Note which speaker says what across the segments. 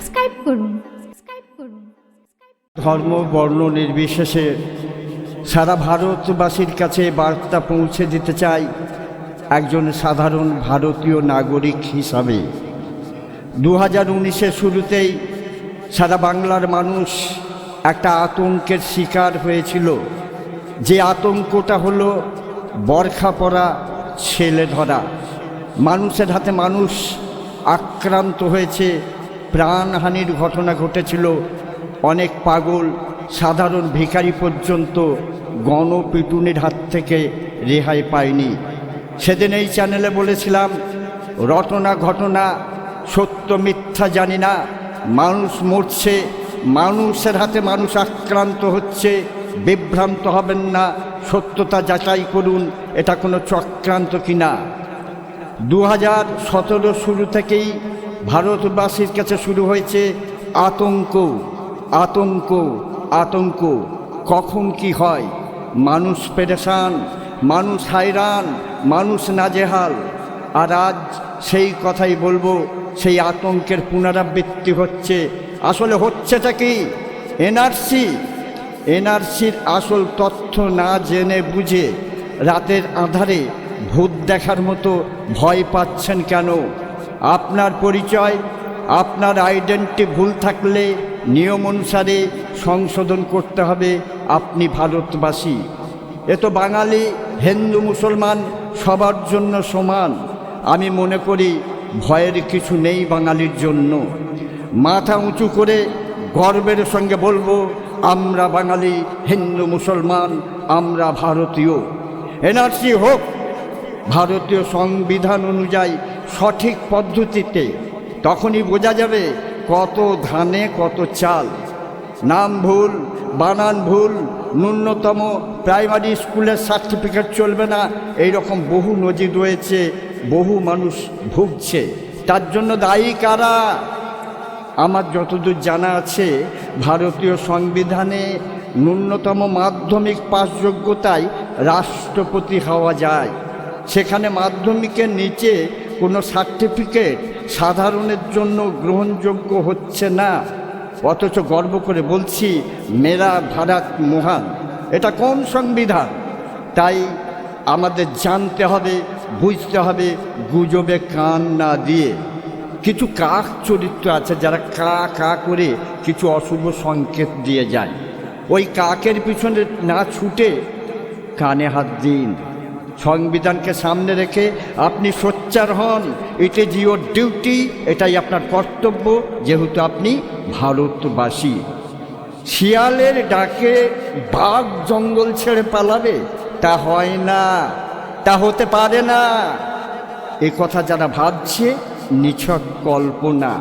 Speaker 1: Subscribe করুন।
Speaker 2: ধর্ম বর্ণ নির্বিশেষে সারা ভারতবাসীর কাছে বার্তা পৌঁছে দিতে চাই একজন সাধারণ ভারতীয় নাগরিক হিসাবে। 2019-এর শুরুতেই সারা বাংলার মানুষ একটা আতঙ্কের শিকার হয়েছিল। যে আতঙ্কটা হলো বরখা পরা, ছেলে ধরা। মানুষের হাতে মানুষ আক্রান্ত হয়েছে, প্রাণহানির ঘটনা ঘটেছিল। অনেক পাগল, সাধারণ ভিখারি পর্যন্ত গণপিটুনির হাত থেকে রেহাই পায়নি। সেদিন এই চ্যানেলে বলেছিলাম, রটনা ঘটনা, সত্য মিথ্যা জানি না, মানুষ মরছে, মানুষের হাতে মানুষ আক্রান্ত হচ্ছে, বিভ্রান্ত হবেন না, সত্যতা যাচাই করুন এটা কোনো চক্রান্ত কিনা। 2017 শুরু থেকেই ভারতবাসীর কাছে শুরু হয়েছে আতঙ্ক, আতঙ্ক, আতঙ্ক। কখন কি হয়, মানুষ পেরেশান, মানুষ হায়রান, মানুষ নাজেহাল। আর আজ সেই কথাই বলবো, সেই আতঙ্কের পুনরাবৃত্তি হচ্ছে। আসলে হচ্ছেটা কি? এনআরসির আসল তথ্য না জেনে বুঝে রাতের আঁধারে ভূত দেখার মতো ভয় পাচ্ছেন কেন? আপনার পরিচয়, আপনার আইডেন্টি ভুল থাকলে নিয়ম অনুসারে সংশোধন করতে হবে। আপনি ভারতবাসী। এ তো বাঙালি, হিন্দু, মুসলমান সবার জন্য সমান। আমি মনে করি ভয়ের কিছু নেই বাঙালির জন্য। মাথা উঁচু করে গর্বের সঙ্গে বলবো, আমরা বাঙালি, হিন্দু, মুসলমান, আমরা ভারতীয়। এনআরসি হোক ভারতীয় সংবিধান অনুযায়ী সঠিক পদ্ধতিতে, তখনই বোঝা যাবে কত ধানে কত চাল। নাম ভুল, বানান ভুল, ন্যূনতম প্রাইমারি স্কুলের সার্টিফিকেট চলবে না, এই রকম বহু নজির রয়েছে। বহু মানুষ ভুগছে। তার জন্য দায়ী কারা? আমার যতদূর জানা আছে, ভারতীয় সংবিধানে ন্যূনতম মাধ্যমিক পাস যোগ্যতায় রাষ্ট্রপতি হওয়া যায়। সেখানে মাধ্যমিকের নিচে কোনো সার্টিফিকেট সাধারণের জন্য গ্রহণযোগ্য হচ্ছে না। অথচ গর্ব করে বলছি, মেরা ভারত মহান। এটা কোন সংবিধান? তাই আমাদের জানতে হবে, বুঝতে হবে, গুজবে কান না দিয়ে। কিছু কাক চরিত্র আছে যারা কা কা করে কিছু অশুভ সংকেত দিয়ে যায়। ওই কাকের পিছনে না ছুটে কানে হাত দিন। সংবিধানকে সামনে রেখে আপনি সোচ্চার হন। ইট ইজ ইউর ডিউটি, এটাই আপনার কর্তব্য, যেহেতু আপনি ভারতবাসী। শিয়ালের ডাকে বাঘ জঙ্গল ছেড়ে পালাবে? তা হয় না, তা হতে পারে না। এ কথা যারা ভাবছে নিছক কল্পনা।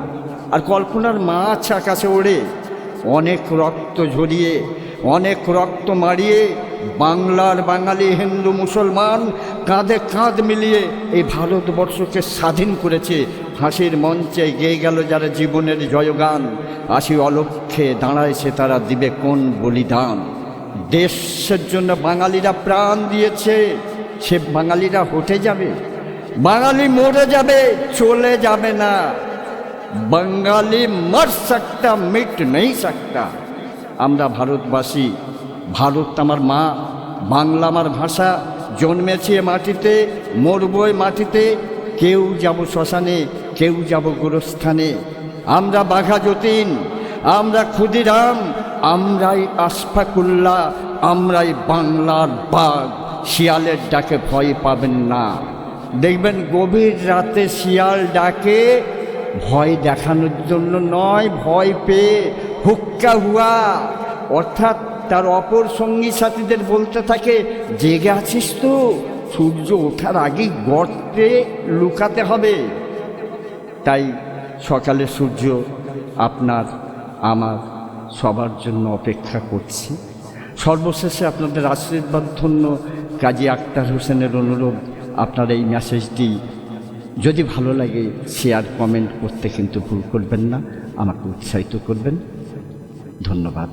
Speaker 2: আর কল্পনার মাছ আকাশে ওড়ে। অনেক রক্ত ঝরিয়ে, অনেক রক্ত মারিয়ে বাংলার বাঙালি, হিন্দু, মুসলমান কাঁধে কাঁধ মিলিয়ে এই ভারতবর্ষকে স্বাধীন করেছে। ফাঁসির মঞ্চে গেয়ে গেল যারা জীবনের জয়গান, আসি অলক্ষ্যে দাঁড়াইছে তারা দিবে কোন বলিদান। দেশের জন্য বাঙালিরা প্রাণ দিয়েছে, সে বাঙালিরা হটে যাবে? বাঙালি মরে যাবে, চলে যাবে না। বাঙালি মর সকতা, মিট নেই সকতা। আমরা ভারতবাসী, ভারত আমার মা, বাংলা আমার ভাষা। জন্মেছি মাটিতে, মরবই মাটিতে। কেউ যাব শ্মশানে, কেউ যাব গোরস্থানে। আমরা বাঘা যতীন, আমরা ক্ষুদিরাম, আমরাই আশফাকুল্লাহ, আমরাই বাংলার বাঘ। শিয়ালের ডাকে ভয় পাবেন না। দেখবেন গভীর রাতে শিয়াল ডাকে ভয় দেখানোর জন্য নয়, ভয় পেয়ে হুক্কা হুয়া, অর্থাৎ তার অপর সঙ্গী সাথীদের বলতে থাকে, জেগে আছিস তো, সূর্য ওঠার আগেই গর্তে লুকাতে হবে। তাই সকালে সূর্য আপনার, আমার, সবার জন্য অপেক্ষা করছি। সর্বশেষে আপনাদের আশীর্বাদ ধন্য কাজী আক্তার হোসেনের অনুরোধ, আপনার এই মেসেজটি যদি ভালো লাগে শেয়ার, কমেন্ট করতে কিন্তু ভুল করবেন না। আমাকে উৎসাহিত করবেন। ধন্যবাদ।